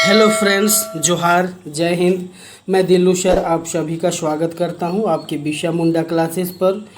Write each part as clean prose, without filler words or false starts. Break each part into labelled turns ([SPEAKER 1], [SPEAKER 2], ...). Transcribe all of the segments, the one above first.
[SPEAKER 1] Hello friends, जोहार, जय हिंद। मैं दिल्लू सर आप सभी का स्वागत करता हूं आपके बिरसा मुंडा क्लासेस पर।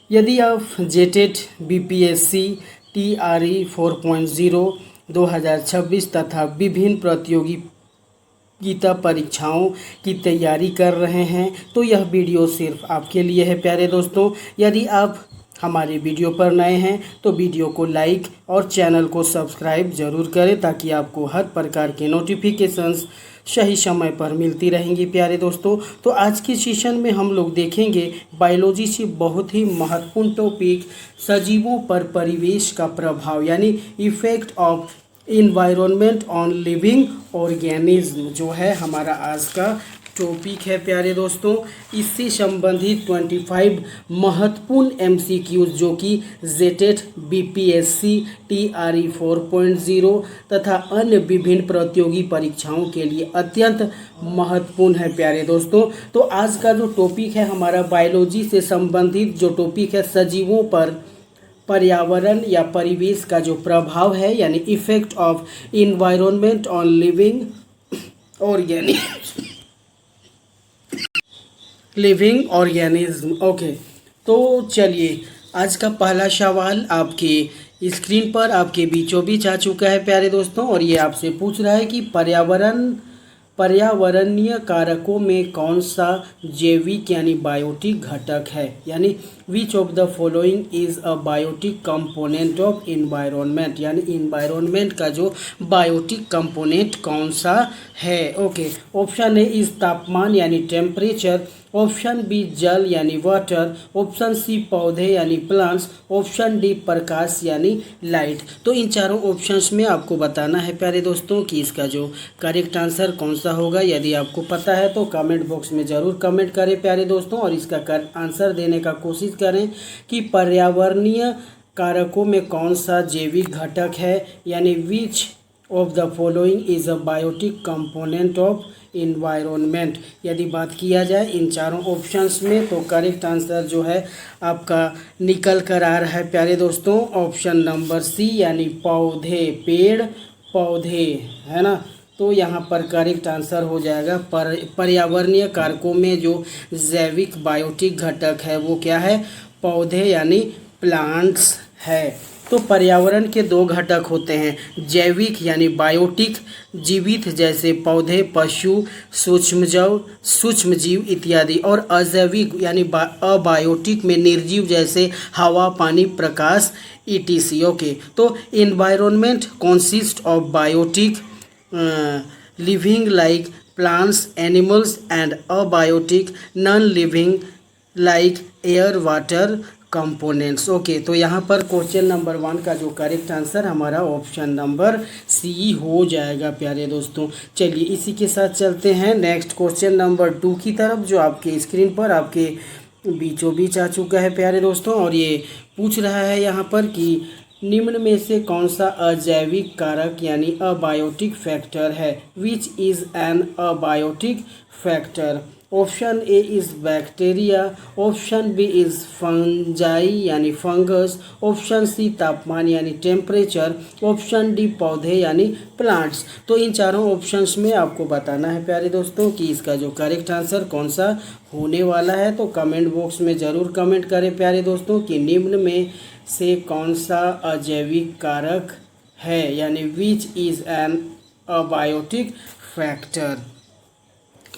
[SPEAKER 1] यदि आप जेटेट बीपीएससी टीआरई 4.0 2026 तथा विभिन्न प्रतियोगिता परीक्षाओं की तैयारी कर रहे हैं तो यह वीडियो सिर्फ आपके लिए है प्यारे दोस्तों। यदि आप हमारे वीडियो पर नए हैं तो वीडियो को लाइक और चैनल को सब्सक्राइब ज़रूर करें ताकि आपको हर प्रकार के नोटिफिकेशंस सही समय पर मिलती रहेंगी प्यारे दोस्तों। तो आज के सेशन में हम लोग देखेंगे बायोलॉजी से बहुत ही महत्वपूर्ण टॉपिक सजीवों पर परिवेश का प्रभाव यानी effect of environment on living organism जो है हमारा आज का टॉपिक है प्यारे दोस्तों। इससे संबंधित 25 महत्वपूर्ण एमसीक्यूज जो कि जेटेट बीपीएससी टीआरई 4.0 तथा अन्य विभिन्न प्रतियोगी परीक्षाओं के लिए अत्यंत महत्वपूर्ण है प्यारे दोस्तों। तो आज का जो टॉपिक है हमारा बायोलॉजी से संबंधित जो टॉपिक है सजीवों पर पर्यावरण या परिवेश का जो प्रभाव है यानी effect of environment on living organism. Okay, तो चलिए आज का पहला सवाल आपके स्क्रीन पर आपके बीचों बीच आ चुका है प्यारे दोस्तों, और ये आपसे पूछ रहा है कि पर्यावरणीय कारकों में कौन सा जैविक यानी बायोटिक घटक है, यानी which of the following is a biotic component of environment, यानी इन्वायरमेंट का जो बायोटिक कंपोनेंट कौन सा है। ओके, ऑप्शन ए इज तापमान यानी टेम्परेचर, ऑप्शन बी जल यानी वाटर, ऑप्शन सी पौधे यानी प्लांट्स, ऑप्शन डी प्रकाश यानी लाइट। तो इन चारों ऑप्शंस में आपको बताना है प्यारे दोस्तों कि इसका जो करेक्ट आंसर कौन सा होगा। यदि आपको पता है तो कमेंट बॉक्स में ज़रूर कमेंट करें प्यारे दोस्तों, और इसका आंसर देने का कोशिश करें कि पर्यावरणीय कारकों में कौन सा जैविक घटक है, यानी which of the following is a biotic component of environment. यदि बात किया जाए इन चारों ऑप्शंस में तो करेक्ट आंसर जो है आपका निकल कर आ रहा है प्यारे दोस्तों, ऑप्शन नंबर सी यानी पौधे, पेड़ पौधे, है ना। तो यहाँ पर करेक्ट आंसर हो जाएगा पर्यावरणीय कारकों में जो जैविक बायोटिक घटक है वो क्या है, पौधे यानी प्लांट्स है। तो पर्यावरण के दो घटक होते हैं, जैविक यानी बायोटिक जीवित जैसे पौधे, पशु, सूक्ष्मजीव इत्यादि, और अजैविक यानी अबायोटिक में निर्जीव जैसे हवा, पानी, प्रकाश etc। ओके, तो environment consist of biotic living like plants, animals and abiotic non living like air, water components. Okay, तो यहाँ पर क्वेश्चन नंबर 1 का जो करेक्ट आंसर हमारा ऑप्शन नंबर सी हो जाएगा प्यारे दोस्तों। चलिए इसी के साथ चलते हैं नेक्स्ट क्वेश्चन नंबर 2 की तरफ, जो आपके स्क्रीन पर आपके बीचों बीच आ चुका है प्यारे दोस्तों, और ये पूछ रहा है यहाँ पर कि निम्न में से कौन सा अजैविक कारक यानी अबायोटिक फैक्टर है, which is an abiotic factor. Option A is bacteria, option B is fungi यानी फंगस, ऑप्शन सी तापमान यानी टेम्परेचर, ऑप्शन डी पौधे यानी प्लांट्स। तो इन चारों ऑप्शंस में आपको बताना है प्यारे दोस्तों कि इसका जो करेक्ट आंसर कौन सा होने वाला है। तो कमेंट बॉक्स में ज़रूर कमेंट करें प्यारे दोस्तों कि निम्न में से कौन सा अजैविक कारक है, यानी विच is an abiotic factor.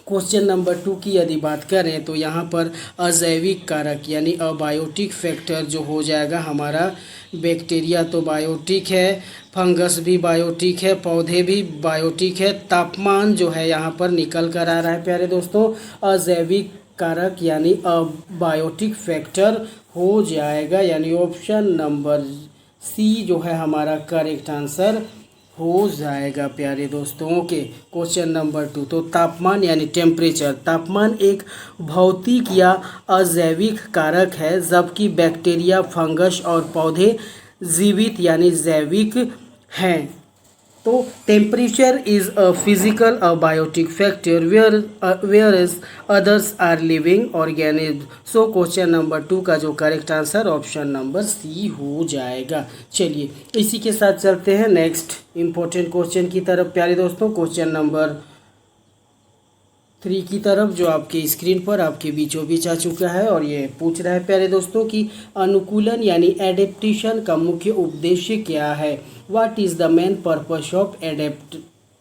[SPEAKER 1] Question number 2 की यदि बात करें तो यहाँ पर अजैविक कारक यानी अबायोटिक फैक्टर जो हो जाएगा हमारा, बैक्टीरिया तो बायोटिक है, फंगस भी बायोटिक है, पौधे भी बायोटिक है, तापमान जो है यहाँ पर निकल कर आ रहा है प्यारे दोस्तों, अजैविक कारक यानी अबायोटिक फैक्टर हो जाएगा, यानी ऑप्शन नंबर सी जो है हमारा करेक्ट आंसर हो जाएगा प्यारे दोस्तों। ओके, क्वेश्चन नंबर 2, तो तापमान यानी टेम्परेचर। तापमान एक भौतिक या अजैविक कारक है, जबकि बैक्टीरिया, फंगस और पौधे जीवित यानी जैविक हैं। तो temperature is a physical biotic factor where is others are living organism. So question number 2 का जो correct answer option number C हो जाएगा। चलिए इसी के साथ चलते हैं नेक्स्ट इंपॉर्टेंट क्वेश्चन की तरफ प्यारे दोस्तों। क्वेश्चन नंबर 3 की तरफ जो आपके स्क्रीन पर आपके बीचों बीच आ चुका है और ये पूछ रहा है प्यारे दोस्तों कि अनुकूलन यानी एडेप्टेशन का मुख्य उद्देश्य क्या है। What is the main purpose of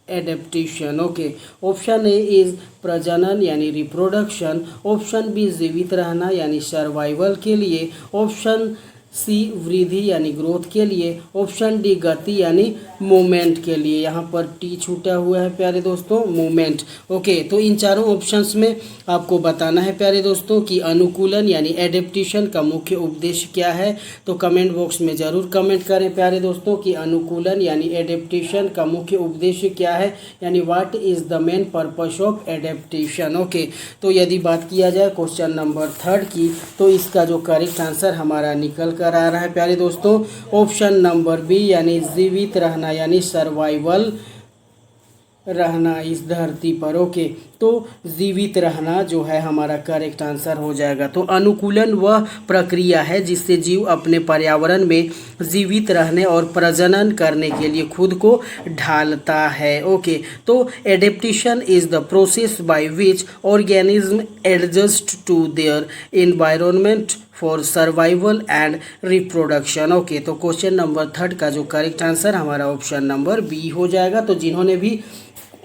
[SPEAKER 1] adaptation. Okay, option A is प्रजनन यानी रिप्रोडक्शन, ऑप्शन बी जीवित रहना यानी सर्वाइवल के लिए, ऑप्शन सी वृद्धि यानी ग्रोथ के लिए, ऑप्शन डी गति यानी मूवमेंट के लिए। यहाँ पर टी छूटा हुआ है प्यारे दोस्तों, मूवमेंट। ओके, तो इन चारों ऑप्शंस में आपको बताना है प्यारे दोस्तों कि अनुकूलन यानी एडेप्टेशन का मुख्य उद्देश्य क्या है। तो कमेंट बॉक्स में ज़रूर कमेंट करें प्यारे दोस्तों कि अनुकूलन यानी एडेप्टेशन का मुख्य उद्देश्य क्या है, यानी what is the main purpose of adaptation. Okay, तो यदि बात किया जाए क्वेश्चन नंबर 3 की, तो इसका जो करेक्ट आंसर हमारा निकल कर आ रहा है प्यारे दोस्तों ऑप्शन नंबर बी यानी जीवित रहना यानी सर्वाइवल रहना इस धरती पर। ओके, तो जीवित रहना जो है हमारा करेक्ट आंसर हो जाएगा। तो अनुकूलन वह प्रक्रिया है जिससे जीव अपने पर्यावरण में जीवित रहने और प्रजनन करने के लिए खुद को ढालता है। ओके, तो adaptation is the process by which organism adjust to their environment for survival and reproduction. Okay, तो क्वेश्चन नंबर 3 का जो करेक्ट आंसर हमारा ऑप्शन नंबर बी हो जाएगा। तो जिन्होंने भी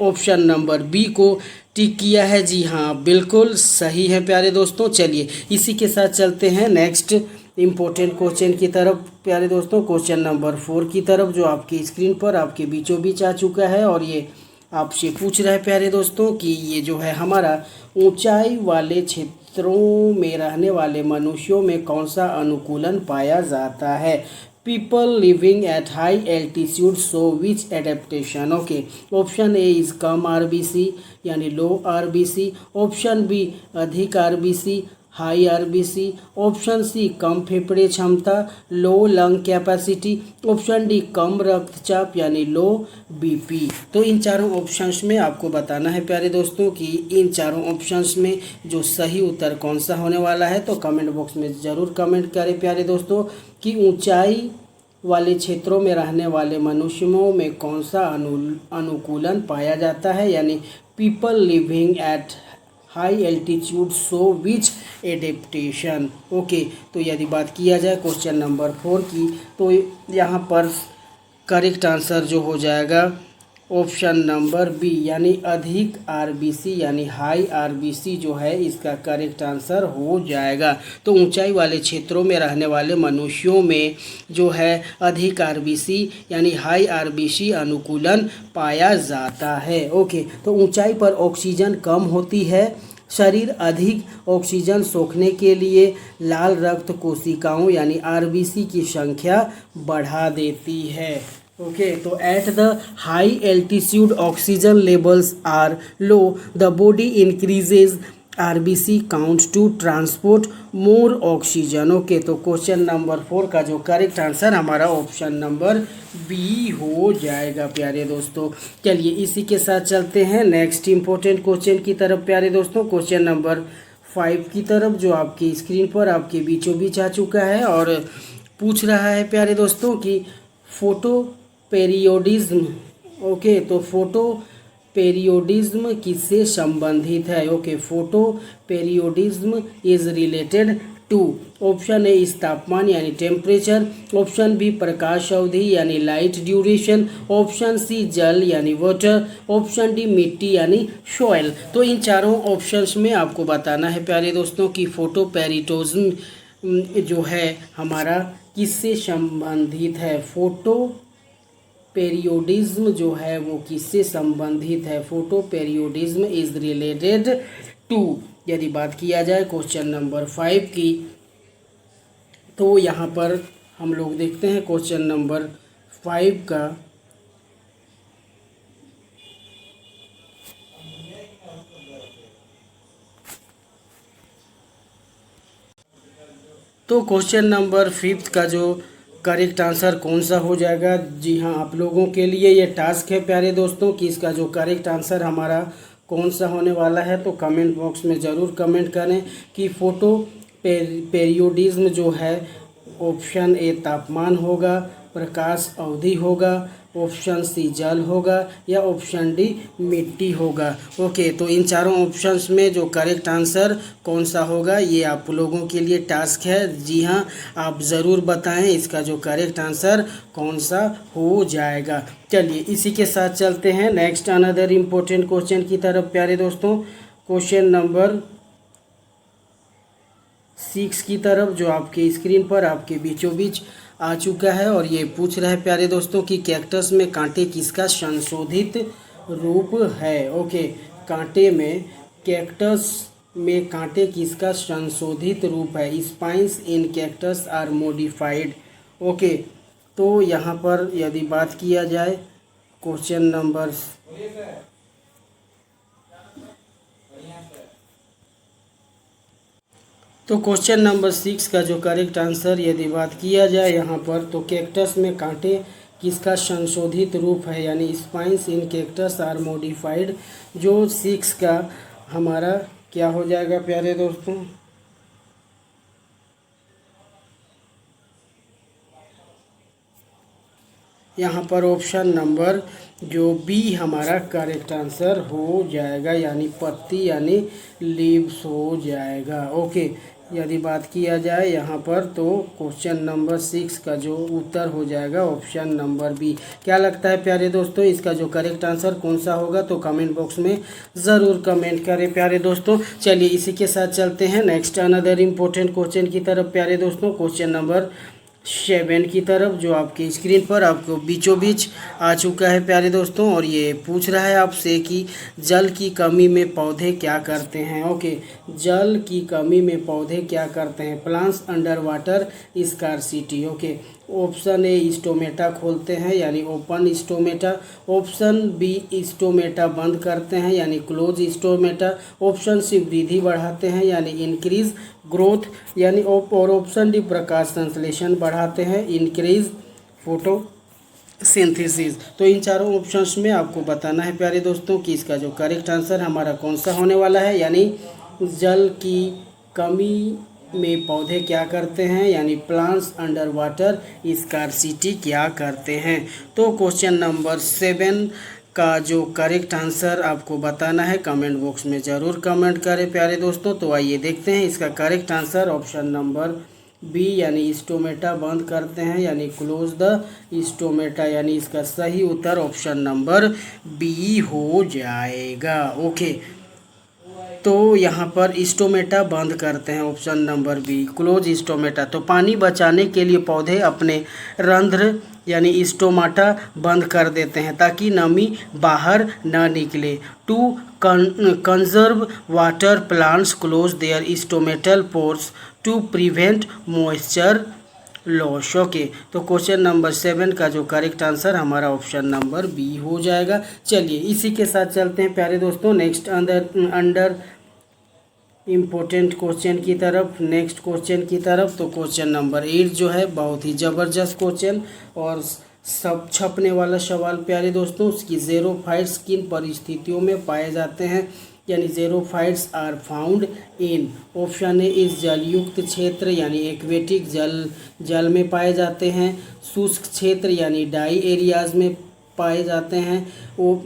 [SPEAKER 1] ऑप्शन नंबर बी को टिक किया है, जी हाँ बिल्कुल सही है प्यारे दोस्तों। चलिए इसी के साथ चलते हैं नेक्स्ट इम्पोर्टेंट क्वेश्चन की तरफ प्यारे दोस्तों। क्वेश्चन नंबर 4 की तरफ जो आपकी स्क्रीन पर आपके बीचों बीच आ चुका है और ये आपसे पूछ रहा है प्यारे दोस्तों कि ये जो है हमारा ऊंचाई वाले क्षेत्रों में रहने वाले मनुष्यों में कौन सा अनुकूलन पाया जाता है। People living at high altitude show which adaptation. Okay, option A is कम आरबीसी यानी लो आरबीसी, ऑप्शन बी अधिक RBC high RBC, option C कम फेफड़े क्षमता low lung capacity, option D कम रक्तचाप यानी लो बीपी। तो इन चारों ऑप्शंस में आपको बताना है प्यारे दोस्तों कि इन चारों ऑप्शंस में जो सही उत्तर कौन सा होने वाला है। तो कमेंट बॉक्स में ज़रूर कमेंट करें प्यारे दोस्तों कि ऊंचाई वाले क्षेत्रों में रहने वाले मनुष्यों में कौन सा अनुकूलन पाया जाता है, यानी people living at high altitude show which adaptation. Okay, तो यदि बात किया जाए क्वेश्चन नंबर 4 की, तो यहाँ पर करेक्ट आंसर जो हो जाएगा ऑप्शन नंबर बी यानी अधिक आरबीसी यानी हाई आरबीसी जो है इसका करेक्ट आंसर हो जाएगा। तो ऊंचाई वाले क्षेत्रों में रहने वाले मनुष्यों में जो है अधिक आरबीसी यानी हाई आरबीसी अनुकूलन पाया जाता है। ओके, तो ऊंचाई पर ऑक्सीजन कम होती है, शरीर अधिक ऑक्सीजन सोखने के लिए लाल रक्त कोशिकाओं यानी आरबीसी की संख्या बढ़ा देती है। ओके, तो at the high altitude oxygen levels are low, the body increases RBC count to transport more oxygen. Okay, तो क्वेश्चन नंबर 4 का जो करेक्ट आंसर हमारा ऑप्शन नंबर बी हो जाएगा प्यारे दोस्तों। चलिए इसी के साथ चलते हैं नेक्स्ट इंपॉर्टेंट क्वेश्चन की तरफ प्यारे दोस्तों। क्वेश्चन नंबर 5 की तरफ जो आपकी स्क्रीन पर आपके बीचों बीच आ चुका है और पूछ रहा है प्यारे दोस्तों कि फोटो पेरियोडिज्म। ओके, तो फोटो पेरियोडिज्म किससे संबंधित है। Okay, photoperiodism is related to, option A इस तापमान यानी टेम्परेचर, ऑप्शन बी प्रकाश अवधि यानी लाइट ड्यूरेशन, ऑप्शन सी जल यानी वाटर, ऑप्शन डी मिट्टी यानी सॉइल। तो इन चारों ऑप्शंस में आपको बताना है प्यारे दोस्तों कि फोटो पेरियोडिज्म जो है हमारा किससे संबंधित है। फोटो पेरियोडिज्म जो है वो किससे संबंधित है। फोटो पेरियोडिज्म इज रिलेटेड टू, यदि बात किया जाए क्वेश्चन नंबर 5 की, तो यहाँ पर हम लोग देखते हैं क्वेश्चन नंबर 5 का तो क्वेश्चन नंबर 5 का जो करेक्ट आंसर कौन सा हो जाएगा। जी हाँ, आप लोगों के लिए ये टास्क है प्यारे दोस्तों कि इसका जो करेक्ट आंसर हमारा कौन सा होने वाला है। तो कमेंट बॉक्स में ज़रूर कमेंट करें कि फोटो पेरियोडिज्म जो है ऑप्शन ए तापमान होगा, प्रकाश अवधि होगा, ऑप्शन सी जल होगा या ऑप्शन डी मिट्टी होगा। ओके, तो इन चारों ऑप्शंस में जो करेक्ट आंसर कौन सा होगा ये आप लोगों के लिए टास्क है। जी हाँ, आप ज़रूर बताएं इसका जो करेक्ट आंसर कौन सा हो जाएगा। चलिए इसी के साथ चलते हैं नेक्स्ट अनदर इम्पोर्टेंट क्वेश्चन की तरफ प्यारे दोस्तों। क्वेश्चन नंबर 6 की तरफ जो आपके स्क्रीन पर आपके बीचों बीच आ चुका है और ये पूछ रहा है प्यारे दोस्तों कि कैक्टस में कांटे किसका संशोधित रूप है। ओके, कांटे में कैक्टस में कांटे किसका संशोधित रूप है। Spines in cactus are modified. Okay, तो यहाँ पर यदि बात किया जाए क्वेश्चन नंबर तो क्वेश्चन नंबर 6 का जो करेक्ट आंसर यदि बात किया जाए यहाँ पर तो कैक्टस में कांटे किसका संशोधित रूप है, यानी spines in cactus are modified. जो 6 का हमारा क्या हो जाएगा प्यारे दोस्तों। यहाँ पर ऑप्शन नंबर जो बी हमारा करेक्ट आंसर हो जाएगा, यानी पत्ती यानी लीव्स हो जाएगा। ओके, यदि बात किया जाए यहाँ पर तो क्वेश्चन नंबर 6 का जो उत्तर हो जाएगा ऑप्शन नंबर बी। क्या लगता है प्यारे दोस्तों इसका जो करेक्ट आंसर कौन सा होगा, तो कमेंट बॉक्स में ज़रूर कमेंट करें प्यारे दोस्तों। चलिए इसी के साथ चलते हैं नेक्स्ट अनदर इम्पोर्टेंट क्वेश्चन की तरफ प्यारे दोस्तों। क्वेश्चन नंबर 7 की तरफ जो आपकी स्क्रीन पर आपको बीचों बीच आ चुका है प्यारे दोस्तों और ये पूछ रहा है आपसे कि जल की कमी में पौधे क्या करते हैं। ओके, जल की कमी में पौधे क्या करते हैं। Plants under water scarcity. Okay, option A stomata खोलते हैं यानी open stomata, option B stomata बंद करते हैं यानी क्लोज स्टोमेटा, ऑप्शन सी वृद्धि बढ़ाते हैं यानी इंक्रीज ग्रोथ यानी और ऑप्शन डी प्रकाश संश्लेषण बढ़ाते हैं इंक्रीज फोटोसिंथेसिस। तो इन चारों ऑप्शंस में आपको बताना है प्यारे दोस्तों कि इसका जो करेक्ट आंसर हमारा कौन सा होने वाला है, यानी जल की कमी में पौधे क्या करते हैं, यानी प्लांट्स अंडर वाटर स्कार्सिटी क्या करते हैं। तो क्वेश्चन नंबर 7 का जो करेक्ट आंसर आपको बताना है कमेंट बॉक्स में ज़रूर कमेंट करें प्यारे दोस्तों। तो आइए देखते हैं इसका correct answer option number B यानी स्टोमेटा बंद करते हैं यानी क्लोज द स्टोमेटा, यानी इसका सही उत्तर ऑप्शन नंबर बी हो जाएगा। ओके, तो यहाँ पर स्टोमेटा बंद करते हैं option number be close stomata. तो पानी बचाने के लिए पौधे अपने रंध्र यानी स्टोमाटा बंद कर देते हैं ताकि नमी बाहर न निकले। To conserve water plants close their stomatal pores to prevent moisture loss. Okay, तो क्वेश्चन नंबर 7 का जो करेक्ट आंसर हमारा ऑप्शन नंबर बी हो जाएगा। चलिए इसी के साथ चलते हैं प्यारे दोस्तों नेक्स्ट अंडर इम्पोर्टेंट क्वेश्चन की तरफ। नेक्स्ट क्वेश्चन की तरफ तो क्वेश्चन नंबर 8 जो है बहुत ही ज़बरदस्त क्वेश्चन और सब छपने वाला सवाल प्यारे दोस्तों। उसकी ज़ेरोफाइट्स किन परिस्थितियों में पाए जाते हैं, यानी xerophytes are found in. Option A इस जलयुक्त क्षेत्र यानी एक्वेटिक जल में पाए जाते हैं, शुष्क क्षेत्र यानी ड्राई एरियाज में पाए जाते हैं, वो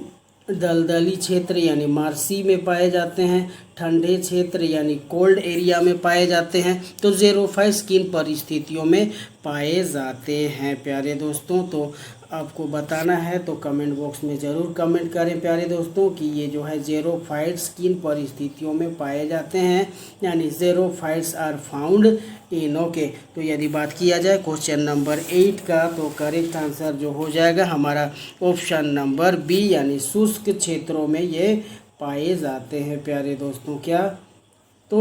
[SPEAKER 1] दलदली क्षेत्र यानी मार्सी में पाए जाते हैं, ठंडे क्षेत्र यानी कोल्ड एरिया में पाए जाते हैं। तो ज़ेरोफाइट्स किन परिस्थितियों में पाए जाते हैं प्यारे दोस्तों, तो आपको बताना है तो कमेंट बॉक्स में ज़रूर कमेंट करें प्यारे दोस्तों कि ये जो है ज़ेरोफाइट्स किन परिस्थितियों में पाए जाते हैं, यानी xerophytes are found in. Okay, तो यदि बात किया जाए क्वेश्चन नंबर 8 का तो करेक्ट आंसर जो हो जाएगा हमारा ऑप्शन नंबर बी यानी शुष्क क्षेत्रों में ये पाए जाते हैं प्यारे दोस्तों। क्या तो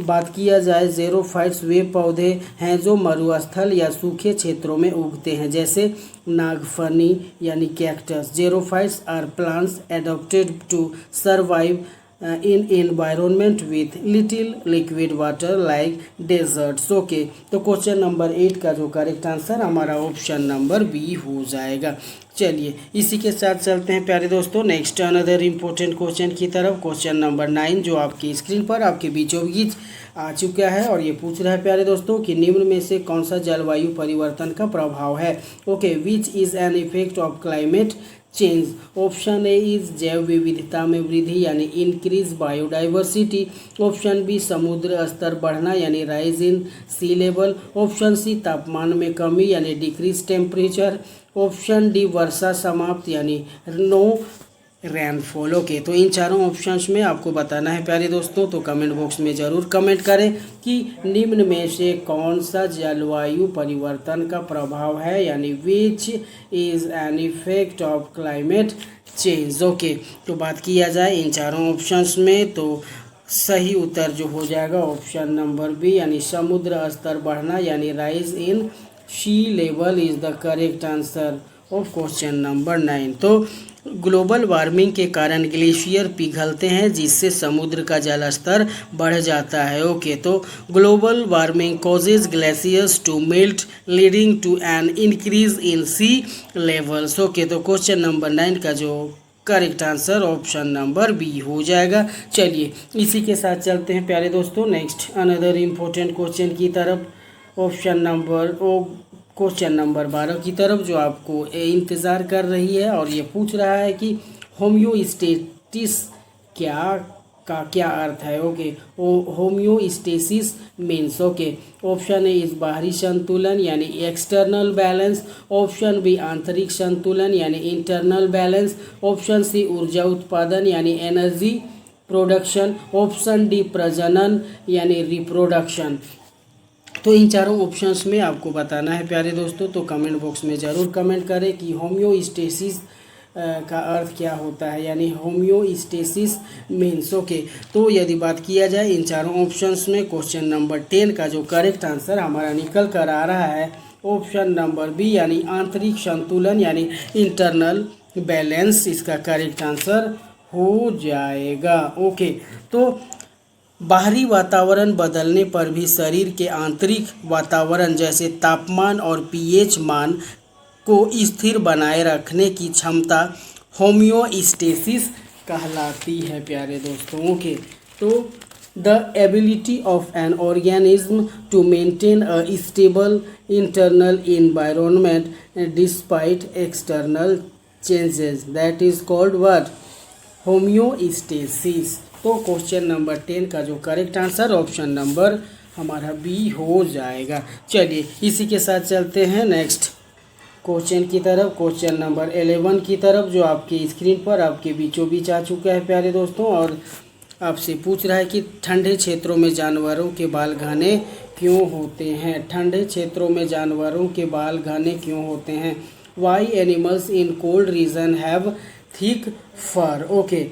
[SPEAKER 1] बात किया जाए ज़ेरोफाइट्स वे पौधे हैं जो मरुस्थल या सूखे क्षेत्रों में उगते हैं जैसे नागफनी यानी cactus. Xerophytes are plants adopted to survive in environment with little liquid water like deserts. Okay, तो क्वेश्चन नंबर 8 का जो करेक्ट आंसर हमारा ऑप्शन नंबर बी हो जाएगा। चलिए इसी के साथ चलते हैं प्यारे दोस्तों नेक्स्ट अनदर इम्पोर्टेंट क्वेश्चन की तरफ। क्वेश्चन नंबर 9 जो आपकी स्क्रीन पर आपके बीचों बीच आ चुका है और ये पूछ रहा है प्यारे दोस्तों कि निम्न में से कौन सा जलवायु परिवर्तन का प्रभाव है। Okay, which is an effect of climate change. Option A is जैव विविधता में वृद्धि यानी इंक्रीज बायोडाइवर्सिटी। ऑप्शन बी समुद्र स्तर बढ़ना यानी rise in sea level. Option C तापमान में कमी यानी डिक्रीज टेम्परेचर। ऑप्शन डी वर्षा समाप्त यानी नो रेनफॉल। ओके, तो इन चारों ऑप्शंस में आपको बताना है प्यारे दोस्तों, तो कमेंट बॉक्स में ज़रूर कमेंट करें कि निम्न में से कौन सा जलवायु परिवर्तन का प्रभाव है यानी विच is an effect of climate change. Okay, तो बात किया जाए इन चारों ऑप्शंस में तो सही उत्तर जो हो जाएगा ऑप्शन नंबर बी यानी समुद्र स्तर बढ़ना यानी rise in sea level is the correct answer of question number 9। तो ग्लोबल वार्मिंग के कारण ग्लेशियर पिघलते हैं जिससे समुद्र का जल स्तर बढ़ जाता है। ओके, तो global warming causes glaciers to melt leading to an increase in sea levels. Okay, तो क्वेश्चन नंबर 9 का जो correct answer option number B हो जाएगा। चलिए इसी के साथ चलते हैं प्यारे दोस्तों नेक्स्ट अनदर इम्पोर्टेंट क्वेश्चन की तरफ। क्वेश्चन नंबर 12 की तरफ जो आपको इंतज़ार कर रही है और ये पूछ रहा है कि होम्योस्टेसिस क्या अर्थ है। Okay, homeostasis means okay, option A इस बाहरी संतुलन यानी एक्सटर्नल बैलेंस। ऑप्शन बी आंतरिक संतुलन यानी इंटरनल बैलेंस। ऑप्शन सी ऊर्जा उत्पादन यानी एनर्जी प्रोडक्शन। ऑप्शन डी प्रजनन यानी रिप्रोडक्शन। तो इन चारों ऑप्शंस में आपको बताना है प्यारे दोस्तों, तो कमेंट बॉक्स में ज़रूर कमेंट करें कि होम्योस्टेसिस का अर्थ क्या होता है यानी होम्योस्टेसिस मीन्स। ओके, तो यदि बात किया जाए इन चारों ऑप्शंस में क्वेश्चन नंबर 10 का जो करेक्ट आंसर हमारा निकल कर आ रहा है ऑप्शन नंबर बी यानी आंतरिक संतुलन यानी इंटरनल बैलेंस इसका करेक्ट आंसर हो जाएगा। ओके, तो बाहरी वातावरण बदलने पर भी शरीर के आंतरिक वातावरण जैसे तापमान और पीएच मान को स्थिर बनाए रखने की क्षमता होम्योस्टेसिस कहलाती है प्यारे दोस्तों। ओके, तो the ability of an organism to maintain a stable internal environment despite external changes that is called what homeostasis. तो क्वेश्चन नंबर 10 का जो करेक्ट आंसर ऑप्शन नंबर हमारा बी हो जाएगा। चलिए इसी के साथ चलते हैं नेक्स्ट क्वेश्चन की तरफ, क्वेश्चन नंबर 11 की तरफ जो आपकी स्क्रीन पर आपके बीचों बीच आ चुका है प्यारे दोस्तों और आपसे पूछ रहा है कि ठंडे क्षेत्रों में जानवरों के बाल घने क्यों होते हैं। ठंडे क्षेत्रों में जानवरों के बाल घने क्यों होते हैं। Why animals in cold region have thick fur. Okay,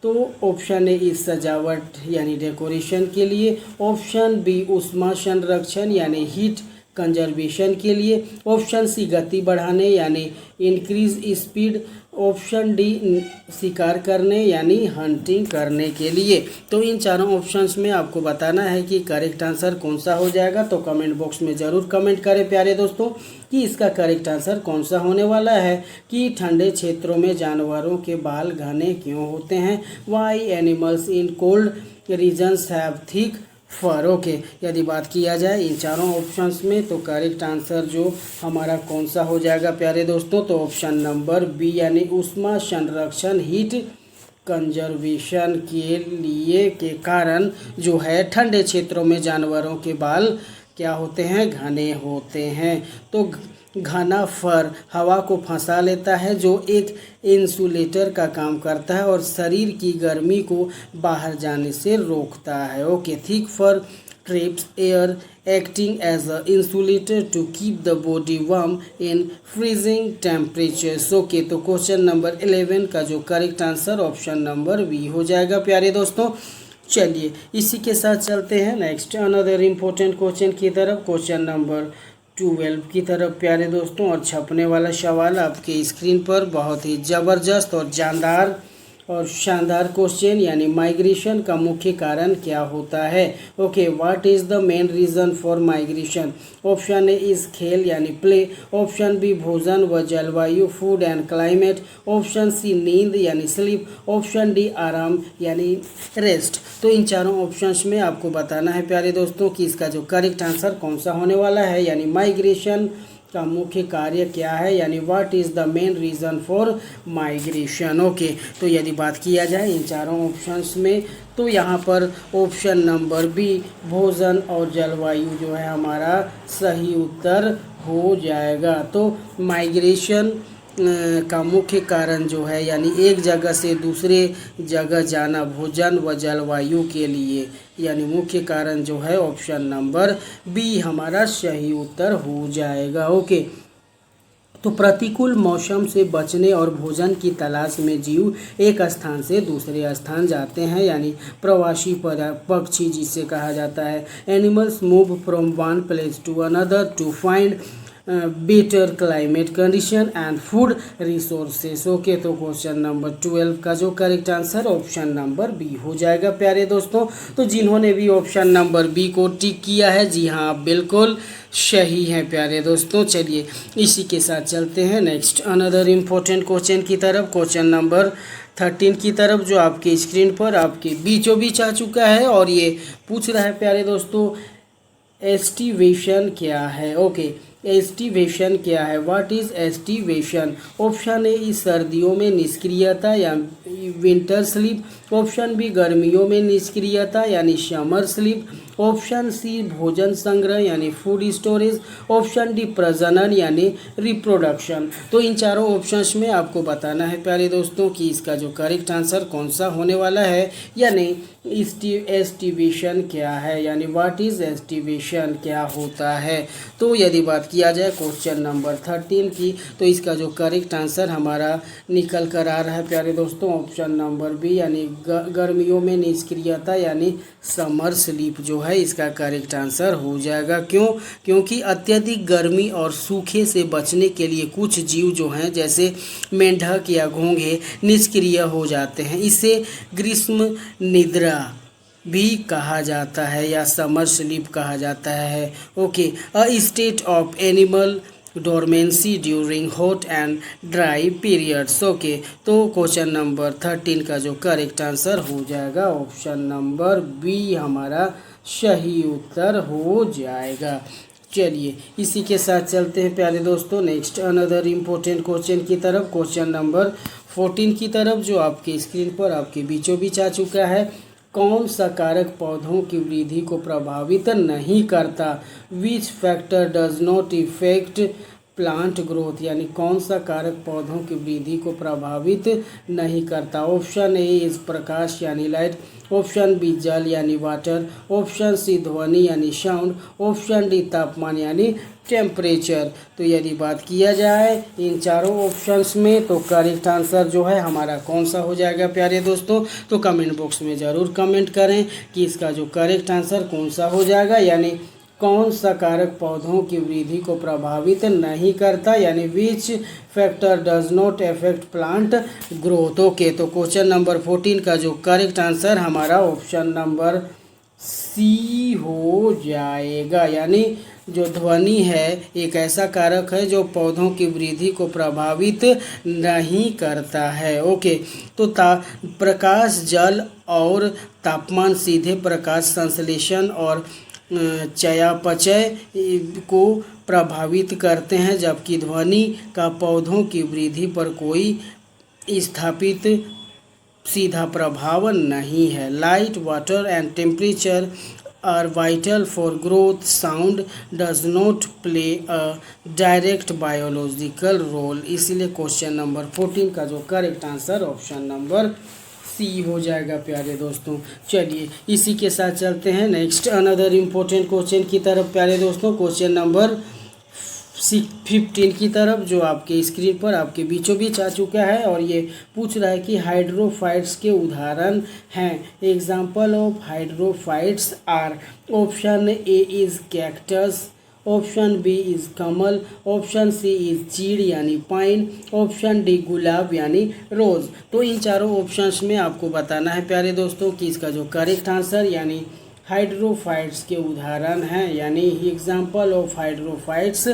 [SPEAKER 1] तो ऑप्शन ए इस सजावट यानी डेकोरेशन के लिए। ऑप्शन बी उष्मा संरक्षण यानी हीट कंजर्वेशन के लिए। ऑप्शन सी गति बढ़ाने यानी इंक्रीज स्पीड। ऑप्शन डी शिकार करने यानी हंटिंग करने के लिए। तो इन चारों ऑप्शंस में आपको बताना है कि करेक्ट आंसर कौन सा हो जाएगा, तो कमेंट बॉक्स में ज़रूर कमेंट करें प्यारे दोस्तों कि इसका करेक्ट आंसर कौन सा होने वाला है कि ठंडे क्षेत्रों में जानवरों के बाल घने क्यों होते हैं। Why animals in cold regions have thick fur. Okay, यदि बात किया जाए इन चारों ऑप्शंस में तो करेक्ट आंसर जो हमारा कौन सा हो जाएगा प्यारे दोस्तों, तो ऑप्शन नंबर बी यानी उष्मा संरक्षण हीट कंजर्वेशन के लिए के कारण जो है ठंडे क्षेत्रों में जानवरों के बाल क्या होते हैं, घने होते हैं। तो घना फर हवा को फंसा लेता है जो एक इंसुलेटर का काम करता है और शरीर की गर्मी को बाहर जाने से रोकता है। Okay, thick fur traps air acting as a insulator to keep the body warm in freezing temperatures. Okay, तो क्वेश्चन नंबर 11 का जो correct answer option number B हो जाएगा प्यारे दोस्तों। चलिए इसी के साथ चलते हैं नेक्स्ट अनदर इम्पोर्टेंट क्वेश्चन की तरफ, क्वेश्चन नंबर 12 की तरफ प्यारे दोस्तों। और छपने वाला सवाल आपके स्क्रीन पर बहुत ही ज़बरदस्त और जानदार और शानदार क्वेश्चन, यानी माइग्रेशन का मुख्य कारण क्या होता है। Okay, what is the main reason for migration. Option A is खेल यानी प्ले, ऑप्शन बी भोजन व जलवायु food and climate, option C नींद यानी स्लीप, ऑप्शन डी आराम यानी रेस्ट। तो इन चारों ऑप्शंस में आपको बताना है प्यारे दोस्तों कि इसका जो करेक्ट आंसर कौन सा होने वाला है, यानी माइग्रेशन का मुख्य कार्य क्या है, यानी what is the main reason for migration. Okay, तो यदि बात किया जाए इन चारों ऑप्शंस में, तो यहाँ पर ऑप्शन नंबर बी भोजन और जलवायु जो है हमारा सही उत्तर हो जाएगा। तो माइग्रेशन का मुख्य कारण जो है, यानी एक जगह से दूसरे जगह जाना भोजन व जलवायु के लिए, यानी मुख्य कारण जो है ऑप्शन नंबर बी हमारा सही उत्तर हो जाएगा। ओके, तो प्रतिकूल मौसम से बचने और भोजन की तलाश में जीव एक स्थान से दूसरे स्थान जाते हैं, यानी प्रवासी पक्षी जिसे कहा जाता है। Animals move from one place to another to find better climate condition and food resources. Okay, तो क्वेश्चन नंबर 12 का जो correct answer option number B हो जाएगा प्यारे दोस्तों। तो जिन्होंने भी ऑप्शन नंबर बी को टिक किया है, जी हाँ, आप बिल्कुल सही हैं प्यारे दोस्तों। चलिए इसी के साथ चलते हैं नेक्स्ट अनदर इम्पोर्टेंट क्वेश्चन की तरफ, क्वेश्चन नंबर 13 की तरफ, जो आपके स्क्रीन पर आपके बीचों बीच आ चुका है और ये पूछ रहा है प्यारे दोस्तों एस्टिवेशन क्या है। ओके, एस्टिवेशन क्या है, what is aestivation. Option A इस सर्दियों में निष्क्रियता या विंटर स्लीप, ऑप्शन बी गर्मियों में निष्क्रियता यानी समर स्लीप, ऑप्शन सी भोजन संग्रह यानी फूड स्टोरेज, ऑप्शन डी प्रजनन यानी रिप्रोडक्शन। तो इन चारों ऑप्शंस में आपको बताना है प्यारे दोस्तों कि इसका जो करेक्ट आंसर कौन सा होने वाला है, यानी एस्टिवेशन क्या है, यानी व्हाट इज एस्टिवेशन क्या होता है। तो यदि बात किया जाए क्वेश्चन नंबर 13 की, तो इसका जो करेक्ट आंसर हमारा निकल कर आ रहा है प्यारे दोस्तों ऑप्शन नंबर बी, यानी गर्मियों में निष्क्रियता यानी समर स्लीप जो है इसका करेक्ट आंसर हो जाएगा। क्यों? क्योंकि अत्यधिक गर्मी और सूखे से बचने के लिए कुछ जीव जो हैं जैसे मेंढक या घोंघे निष्क्रिय हो जाते हैं। इसे ग्रीष्म निद्रा भी कहा जाता है या समर स्लीप कहा जाता है। Okay, a state of animal dormancy during hot and dry periods. Okay, तो क्वेश्चन नंबर 13 का जो करेक्ट आंसर हो जाएगा ऑप्शन नंबर बी हमारा सही उत्तर हो जाएगा। चलिए इसी के साथ चलते हैं प्यारे दोस्तों नेक्स्ट अनदर इम्पोर्टेंट क्वेश्चन की तरफ, क्वेश्चन नंबर 14 की तरफ, जो आपके स्क्रीन पर आपके बीचों बीच आ चुका है। कौन सा कारक पौधों की वृद्धि को प्रभावित नहीं करता, which factor does not effect plant growth, यानी कौन सा कारक पौधों की वृद्धि को प्रभावित नहीं करता। ऑप्शन ए इज प्रकाश यानी लाइट, ऑप्शन बी जल यानी वाटर, ऑप्शन सी ध्वनि यानी साउंड, ऑप्शन डी तापमान यानी टेम्परेचर। तो यदि बात किया जाए इन चारों ऑप्शंस में, तो करेक्ट आंसर जो है हमारा कौन सा हो जाएगा प्यारे दोस्तों। तो कमेंट बॉक्स में ज़रूर कमेंट करें कि इसका जो करेक्ट आंसर कौन सा हो जाएगा, यानी कौन सा कारक पौधों की वृद्धि को प्रभावित नहीं करता, यानी which factor does not affect plant growth. Okay, तो क्वेश्चन नंबर 14 का जो करेक्ट आंसर हमारा ऑप्शन नंबर सी हो जाएगा, यानी जो ध्वनि है एक ऐसा कारक है जो पौधों की वृद्धि को प्रभावित नहीं करता है। ओके, तो प्रकाश, जल और तापमान सीधे प्रकाश संश्लेषण और चयापचय को प्रभावित करते हैं, जबकि ध्वनि का पौधों की वृद्धि पर कोई स्थापित सीधा प्रभाव नहीं है। Light, water and temperature are vital for growth, sound does not play a direct biological role. इसलिए क्वेश्चन नंबर 14 का जो correct answer option number C हो जाएगा प्यारे दोस्तों। चलिए इसी के साथ चलते हैं नेक्स्ट अनदर इम्पोर्टेंट क्वेश्चन की तरफ प्यारे दोस्तों, क्वेश्चन नंबर 15 की तरफ, जो आपके स्क्रीन पर आपके बीचों बीच आ चुका है और ये पूछ रहा है कि हाइड्रोफाइट्स के उदाहरण हैं। Example of hydrophytes are, option A is cactus, option B is कमल, ऑप्शन सी इज़ चीड़ यानी पाइन, ऑप्शन डी गुलाब यानी रोज़। तो इन चारों ऑप्शंस में आपको बताना है प्यारे दोस्तों कि इसका जो करेक्ट आंसर यानी हाइड्रोफाइट्स के उदाहरण हैं, यानी एग्जाम्पल ऑफ हाइड्रोफाइट्स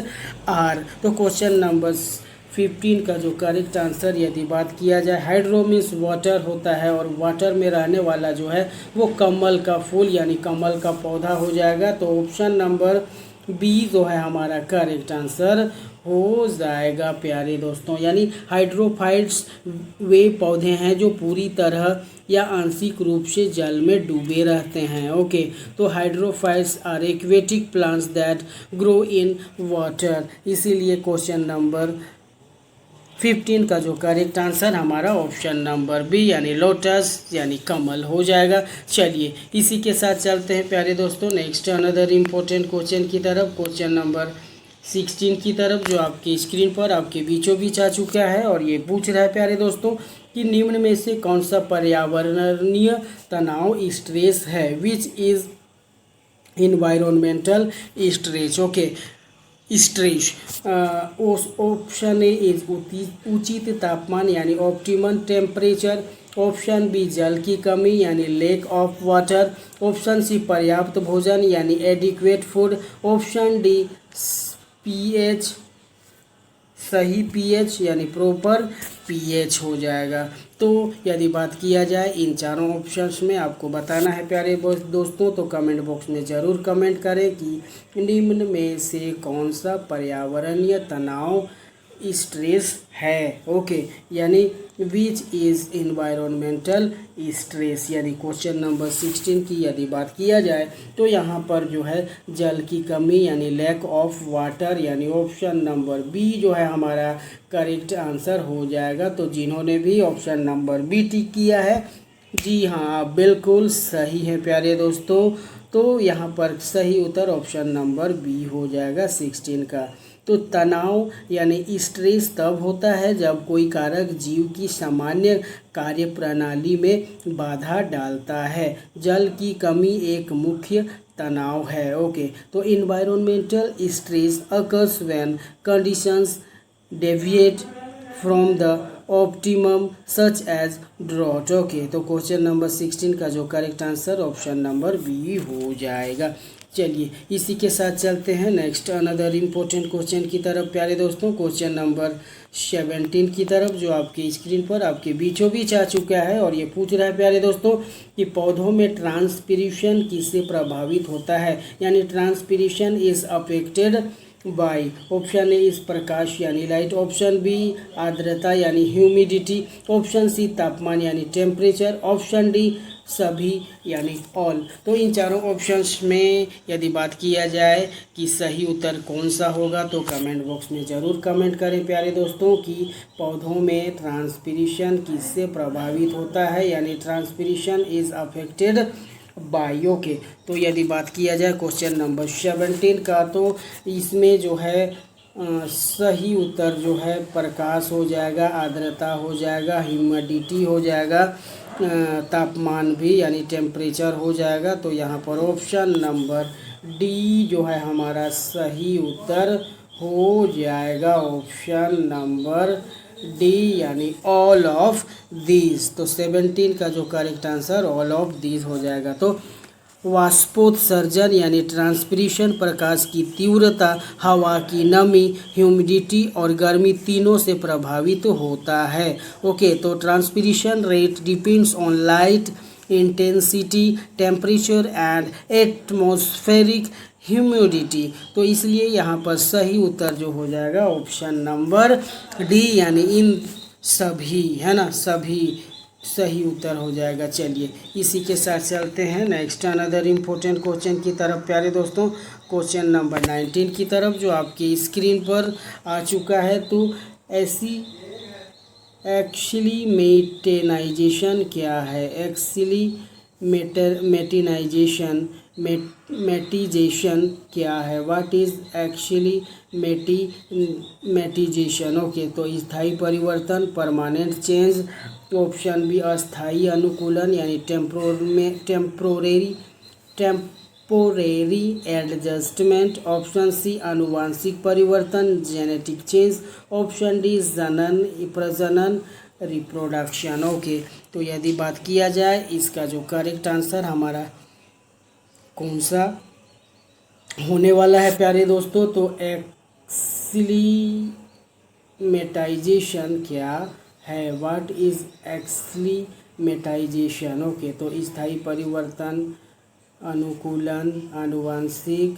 [SPEAKER 1] आर। तो क्वेश्चन नंबर 15 का जो करेक्ट आंसर यदि बात किया जाए, हाइड्रो मीन्स वाटर होता है और वाटर में रहने वाला जो है वो कमल का फूल यानी कमल का पौधा हो जाएगा। तो ऑप्शन नंबर बी जो है हमारा करेक्ट आंसर हो जाएगा प्यारे दोस्तों। यानी हाइड्रोफाइट्स वे पौधे हैं जो पूरी तरह या आंशिक रूप से जल में डूबे रहते हैं। ओके, तो hydrophytes are aquatic plants that grow in water. इसीलिए क्वेश्चन नंबर 15 का जो करेक्ट आंसर हमारा ऑप्शन नंबर बी यानी लोटस यानी कमल हो जाएगा। चलिए इसी के साथ चलते हैं प्यारे दोस्तों नेक्स्ट अनदर इम्पोर्टेंट क्वेश्चन की तरफ, क्वेश्चन नंबर 16 की तरफ, जो आपकी स्क्रीन पर आपके बीचों बीच आ चुका है। और ये पूछ रहा है प्यारे दोस्तों कि निम्न में से कौन सा पर्यावरणीय तनाव स्ट्रेस है, which is environmental stress. Okay, stress option A is उचित तापमान यानी ऑप्टिमम टेम्परेचर, ऑप्शन बी जल की कमी यानी lack of water, option C पर्याप्त भोजन यानी adequate food, option D pH सही पीएच यानी प्रॉपर पीएच हो जाएगा। तो यदि बात किया जाए इन चारों ऑप्शंस में आपको बताना है प्यारे दोस्तों, तो कमेंट बॉक्स में ज़रूर कमेंट करें कि निम्न में से कौन सा पर्यावरणीय तनाव स्ट्रेस है। ओके, यानी विच इज़ इन्वायरमेंटल स्ट्रेस। यानी क्वेश्चन नंबर 16 की यदि बात किया जाए तो यहाँ पर जो है जल की कमी यानी लैक ऑफ वाटर यानी ऑप्शन नंबर बी जो है हमारा करेक्ट आंसर हो जाएगा। तो जिन्होंने भी ऑप्शन नंबर बी टिक किया है, जी हाँ आप बिल्कुल सही हैं प्यारे दोस्तों। तो यहाँ पर सही उत्तर ऑप्शन नंबर बी हो जाएगा 16 का। तो तनाव यानी स्ट्रेस तब होता है जब कोई कारक जीव की सामान्य कार्य प्रणाली में बाधा डालता है। जल की कमी एक मुख्य तनाव है। ओके, तो environmental stress occurs when conditions deviate from the optimum such as drought. Okay, तो क्वेश्चन नंबर 16 का जो correct answer option number B हो जाएगा। चलिए इसी के साथ चलते हैं नेक्स्ट अनदर इम्पोर्टेंट क्वेश्चन की तरफ प्यारे दोस्तों, क्वेश्चन नंबर 17 की तरफ, जो आपकी स्क्रीन पर आपके बीचों बीच आ चुका है। और ये पूछ रहा है प्यारे दोस्तों कि पौधों में ट्रांसपिरेशन किससे प्रभावित होता है, यानी transpiration is affected by. Option A इस प्रकाश यानी लाइट, ऑप्शन बी आर्द्रता यानी ह्यूमिडिटी, ऑप्शन सी तापमान यानी टेम्परेचर, ऑप्शन डी सभी यानी ऑल। तो इन चारों ऑप्शंस में यदि बात किया जाए कि सही उत्तर कौन सा होगा, तो कमेंट बॉक्स में ज़रूर कमेंट करें प्यारे दोस्तों कि पौधों में ट्रांसपिरेशन किससे प्रभावित होता है, यानी transpiration is affected by. Okay, तो यदि बात किया जाए क्वेश्चन नंबर 17 का, तो इसमें जो है सही उत्तर जो है प्रकाश हो जाएगा, आर्द्रता हो जाएगा, ह्यूमिडिटी हो जाएगा, तापमान भी यानी टेम्परेचर हो जाएगा। तो यहाँ पर ऑप्शन नंबर डी जो है हमारा सही उत्तर हो जाएगा, ऑप्शन नंबर डी यानी ऑल ऑफ दीज। तो 17 का जो correct answer all of these हो जाएगा। तो वाष्पोत्सर्जन यानी ट्रांसपिरेशन प्रकाश की तीव्रता, हवा की नमी, ह्यूमिडिटी और गर्मी तीनों से प्रभावित होता है। ओके, तो transpiration rate depends on light intensity, temperature and atmospheric humidity. तो इसलिए यहाँ पर सही उत्तर जो हो जाएगा ऑप्शन नंबर डी यानी इन सभी, है ना, सभी सही उत्तर हो जाएगा। चलिए इसी के साथ चलते हैं नेक्स्ट अनदर इम्पोर्टेंट क्वेश्चन की तरफ प्यारे दोस्तों, क्वेश्चन नंबर 19 की तरफ, जो आपकी स्क्रीन पर आ चुका है। तो ऐसी एक्चुअली मेटेनाइजेशन क्या है, एक्चुअली मेटिनाइजेशन मेटिजेशन क्या है, व्हाट इज़ एक्चुअली मेटिजेशन। ओके, तो स्थायी परिवर्तन, परमानेंट चेंज, ऑप्शन बी अस्थायी अनुकूलन यानी टेम्प्रोरेरी टेम्पोरेरी एडजस्टमेंट, ऑप्शन सी आनुवांशिक परिवर्तन जेनेटिक चेंज, ऑप्शन डी जनन प्रजनन रिप्रोडक्शन। ओके, तो यदि बात किया जाए इसका जो करेक्ट आंसर हमारा कौन सा होने वाला है प्यारे दोस्तों, तो एक्सीमेटाइजेशन क्या है, व्हाट इज एक्सीमेटाइजेशन। ओके, तो स्थायी परिवर्तन, अनुकूलन, आनुवांशिक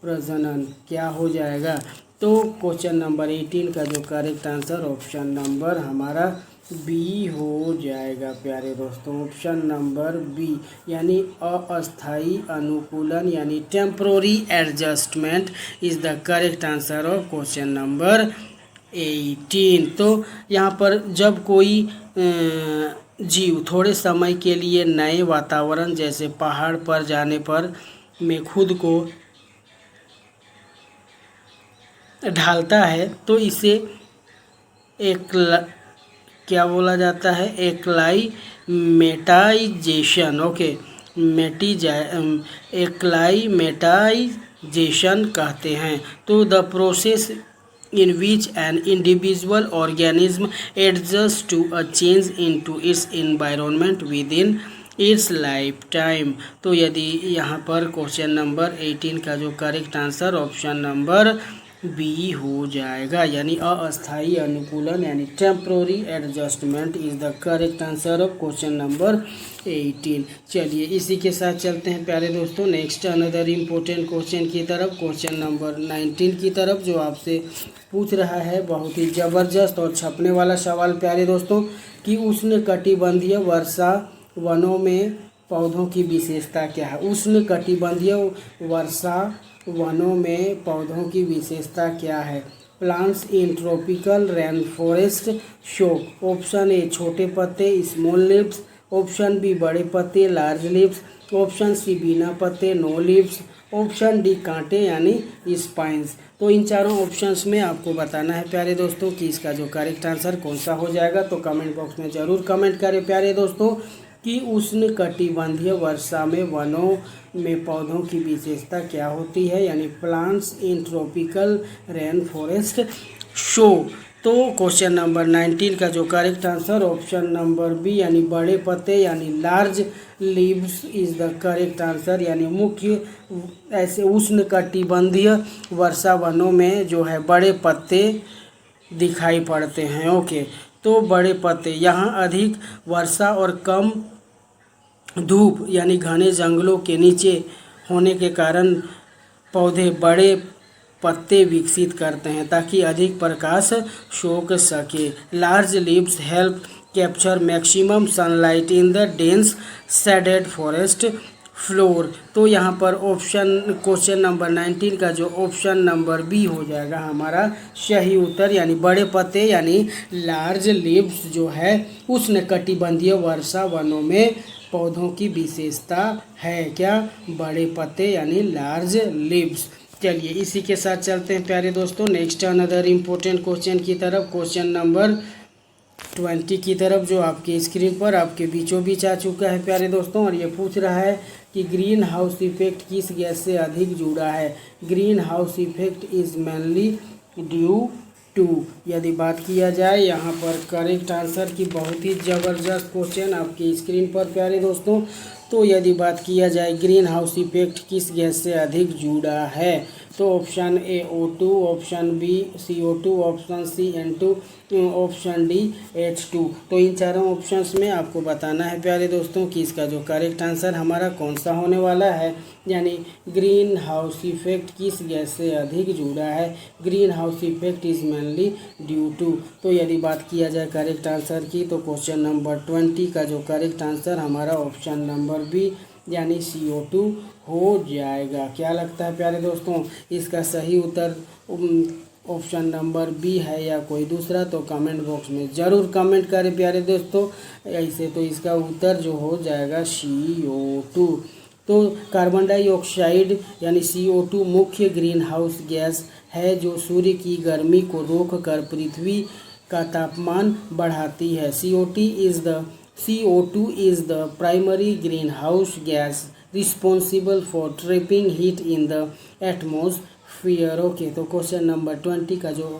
[SPEAKER 1] प्रजनन क्या हो जाएगा। तो क्वेश्चन नंबर 18 का जो करेक्ट आंसर ऑप्शन नंबर हमारा बी हो जाएगा प्यारे दोस्तों, ऑप्शन नंबर बी, यानी अस्थायी अनुकूलन यानी temporary adjustment is the correct answer of question number 18। तो यहाँ पर जब कोई जीव थोड़े समय के लिए नए वातावरण जैसे पहाड़ पर जाने पर में खुद को ढालता है तो इसे क्या बोला जाता है, एक्लाइमेटाइजेशन। ओके, एक्लाइमेटाइजेशन कहते हैं। तो the process in which an individual organism adjusts to a change into its environment within its lifetime। तो यदि यहाँ पर क्वेश्चन नंबर 18 का जो correct answer option number B हो जाएगा, यानी अस्थायी अनुकूलन यानी temporary adjustment is the correct answer of question number 18। चलिए इसी के साथ चलते हैं प्यारे दोस्तों नेक्स्ट अनदर इम्पोर्टेंट क्वेश्चन की तरफ, क्वेश्चन नंबर 19 की तरफ, जो आपसे पूछ रहा है बहुत ही ज़बरदस्त और छपने वाला सवाल प्यारे दोस्तों, कि उष्णकटिबंधीय वर्षा वनों में पौधों की विशेषता क्या है। उष्णकटिबंधीय वर्षा वनों में पौधों की विशेषता क्या है। Plants in tropical rain forest show, option A छोटे पत्ते स्मॉल लिव्स, ऑप्शन बी बड़े पत्ते लार्ज लिव्स, ऑप्शन सी बिना पत्ते नो लिव्स, ऑप्शन डी कांटे यानी स्पाइंस। तो इन चारों ऑप्शंस में आपको बताना है प्यारे दोस्तों कि इसका जो करेक्ट आंसर कौन सा हो जाएगा। तो कमेंट बॉक्स में ज़रूर कमेंट करें प्यारे दोस्तों कि उष्णकटिबंधीय वर्षा में वनों में पौधों की विशेषता क्या होती है, यानी plants in tropical rain forest show. तो क्वेश्चन नंबर 19 का जो correct answer option number B यानी बड़े पत्ते यानी large leaves is the correct answer, यानी मुख्य ऐसे उष्णकटिबंधीय वर्षा वनों में जो है बड़े पत्ते दिखाई पड़ते हैं। ओके, तो बड़े पत्ते यहाँ अधिक वर्षा और कम धूप यानी घने जंगलों के नीचे होने के कारण पौधे बड़े पत्ते विकसित करते हैं ताकि अधिक प्रकाश सोख सके। Large leaves help capture maximum sunlight in the dense shaded forest floor. तो यहाँ पर ऑप्शन क्वेश्चन नंबर 19 का जो ऑप्शन नंबर बी हो जाएगा हमारा सही उत्तर, यानी बड़े पत्ते यानी लार्ज लीव्स जो है उष्णकटिबंधीय वर्षा वनों में पौधों की विशेषता है क्या, बड़े पत्ते यानी लार्ज लीव्स। चलिए इसी के साथ चलते हैं प्यारे दोस्तों नेक्स्ट अनदर इम्पोर्टेंट क्वेश्चन की तरफ, क्वेश्चन नंबर 20 की तरफ, जो आपके स्क्रीन पर आपके बीचों बीच आ चुका है प्यारे दोस्तों। और ये पूछ रहा है कि ग्रीन हाउस इफेक्ट किस गैस से अधिक जुड़ा है। Green house effect is mainly due to, यदि बात किया जाए यहाँ पर करेक्ट आंसर की बहुत ही ज़बरदस्त क्वेश्चन आपकी स्क्रीन पर प्यारे दोस्तों। तो यदि बात किया जाए ग्रीन हाउस इफेक्ट किस गैस से अधिक जुड़ा है, तो option A O2, option B CO2, option C N2, option D H2। तो इन चारों ऑप्शंस में आपको बताना है प्यारे दोस्तों कि इसका जो करेक्ट आंसर हमारा कौन सा होने वाला है, यानी ग्रीन हाउस इफेक्ट किस गैस से अधिक जुड़ा है। Green house effect is mainly due to. तो यदि बात किया जाए करेक्ट आंसर की, तो क्वेश्चन नंबर 20 का जो करेक्ट आंसर हमारा ऑप्शन नंबर बी यानी CO2 हो जाएगा। क्या लगता है प्यारे दोस्तों इसका सही उत्तर ऑप्शन नंबर बी है या कोई दूसरा, तो कमेंट बॉक्स में ज़रूर कमेंट करें प्यारे दोस्तों। ऐसे तो इसका उत्तर जो हो जाएगा CO2। तो कार्बन डाइऑक्साइड यानी CO2 मुख्य ग्रीन हाउस गैस है जो सूर्य की गर्मी को रोककर पृथ्वी का तापमान बढ़ाती है। CO2 is the primary greenhouse gas responsible for trapping heat in the atmosphere. Okay, तो क्वेश्चन नंबर 20 का जो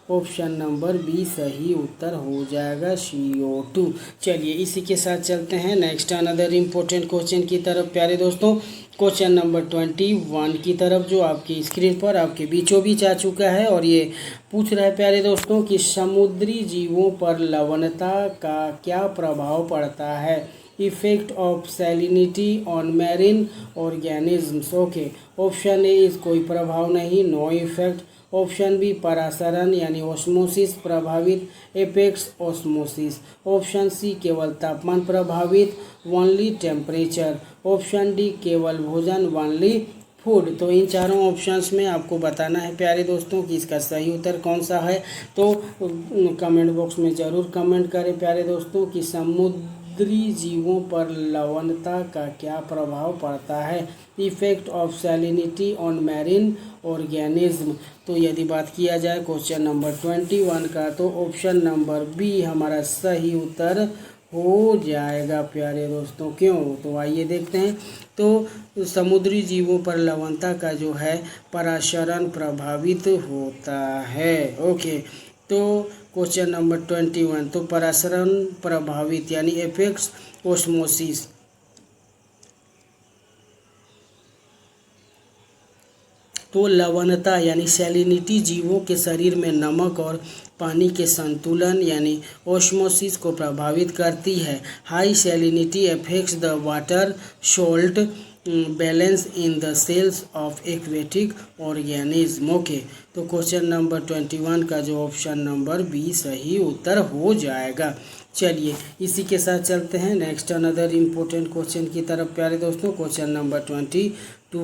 [SPEAKER 1] ऑप्शन नंबर बी सही उत्तर हो जाएगा, CO2। चलिए इसी के साथ चलते हैं नेक्स्ट अनदर इम्पोर्टेंट क्वेश्चन की तरफ प्यारे दोस्तों। क्वेश्चन नंबर 21 की तरफ जो आपकी स्क्रीन पर आपके बीचों बीच आ चुका है और ये पूछ रहा है प्यारे दोस्तों कि समुद्री जीवों पर लवणता का क्या प्रभाव पड़ता है। Effect of salinity on marine organisms. Okay, option A इस कोई प्रभाव नहीं, नो इफेक्ट। ऑप्शन बी परासरण यानी ऑस्मोसिस प्रभावित, एपेक्स ऑस्मोसिस। ऑप्शन सी केवल तापमान प्रभावित, ओनली टेम्परेचर। ऑप्शन डी केवल भोजन, ओनली फूड। तो इन चारों ऑप्शंस में आपको बताना है प्यारे दोस्तों कि इसका सही उत्तर कौन सा है। तो कमेंट बॉक्स में ज़रूर कमेंट करें प्यारे दोस्तों कि समुद्री जीवों पर लवणता का क्या प्रभाव पड़ता है। Effect of salinity on marine organism. तो यदि बात किया जाए क्वेश्चन नंबर 21 का तो ऑप्शन नंबर बी हमारा सही उत्तर हो जाएगा प्यारे दोस्तों। क्यों, तो आइए देखते हैं। तो समुद्री जीवों पर लवणता का जो है परासरण प्रभावित होता है। ओके, तो क्वेश्चन नंबर 21 तो परासरण प्रभावित यानी एपेक्स ऑस्मोसिस। तो लवणता यानी सैलिनिटी जीवों के शरीर में नमक और पानी के संतुलन यानी ऑस्मोसिस को प्रभावित करती है। High salinity affects the water salt balance in the cells of aquatic organism. Okay, तो क्वेश्चन नंबर 21 का जो ऑप्शन नंबर बी सही उत्तर हो जाएगा। चलिए इसी के साथ चलते हैं नेक्स्ट अनदर इम्पोर्टेंट क्वेश्चन की तरफ प्यारे दोस्तों। क्वेश्चन नंबर 22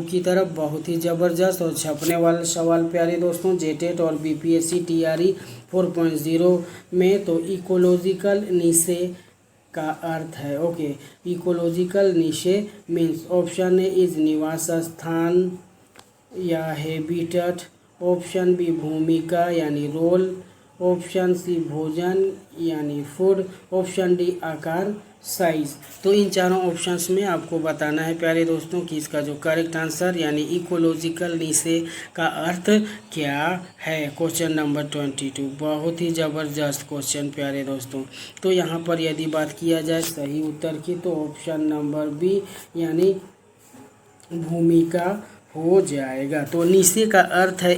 [SPEAKER 1] की तरफ बहुत ही ज़बरदस्त और छपने वाला सवाल प्यारे दोस्तों जेटेट और BPSC TRE 4.0 में। तो इकोलॉजिकल नीचे का अर्थ है। ओके, इकोलॉजिकल नीचे मीन्स ऑप्शन ए इज निवास स्थान या हैबिटेट। ऑप्शन बी भूमिका यानी रोल। ऑप्शन सी भोजन यानी फूड। ऑप्शन डी आकार साइज। तो इन चारों ऑप्शंस में आपको बताना है प्यारे दोस्तों कि इसका जो करेक्ट आंसर यानी इकोलॉजिकल नीचे का अर्थ क्या है। क्वेश्चन नंबर 22 बहुत ही ज़बरदस्त क्वेश्चन प्यारे दोस्तों। तो यहाँ पर यदि बात किया जाए सही उत्तर की तो ऑप्शन नंबर बी यानी भूमिका हो जाएगा। तो नीचे का अर्थ है